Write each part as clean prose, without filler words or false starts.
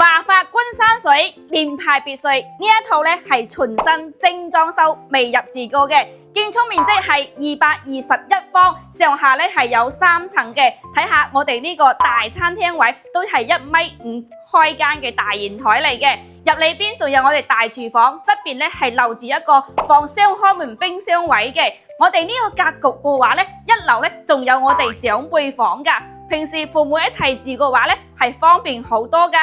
華發觀山水連排別墅呢一套咧係全新精裝修未入住過嘅，建築面積係221方，上下咧係有3層嘅。睇下我哋呢個大餐廳位都係1.5米開間嘅大圓台嚟嘅，入裏邊仲有我哋大廚房，側邊咧係留住一個放雙開門冰箱位嘅。我哋呢個格局嘅話咧，1樓咧仲有我哋長輩房噶，平時父母一齊住嘅話咧係方便好多噶。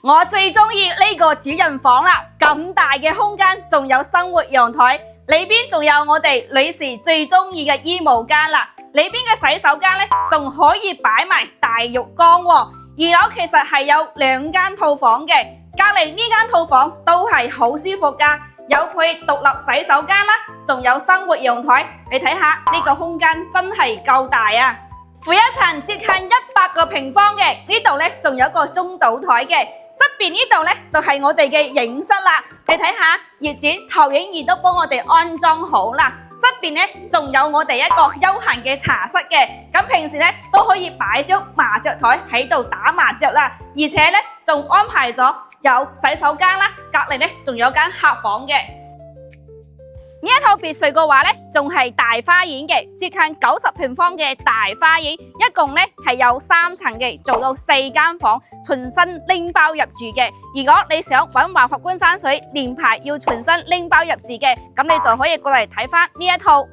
我最中意呢個主人房啦，咁大嘅空間，仲有生活陽台，裏邊仲有我哋女士最中意嘅衣帽間啦，裏邊嘅洗手間咧仲可以擺埋大浴缸喎。2樓其實係有2間套房嘅，隔籬呢間套房都係好舒服噶，有配獨立洗手間啦，仲有生活陽台，你睇下呢個空間真係夠大啊！負一層接近100個平方嘅，呢度咧仲有一個中島台嘅。側邊呢度咧就係我哋嘅影室啦，你睇下業主投影儀都幫我哋安裝好啦。側邊咧仲有我哋一個休閒嘅茶室嘅，咁平時咧都可以擺張麻雀台喺度打麻雀啦，而且咧仲安排咗有洗手間啦，隔籬咧仲有間客房嘅。呢一套別墅嘅話咧，仲係大花園嘅，接近90平方嘅大花園，一共咧係有3層嘅，做到4間房，全新拎包入住嘅。如果你想揾華發觀山水連排要全新拎包入住嘅，咁你就可以過嚟睇翻呢一套。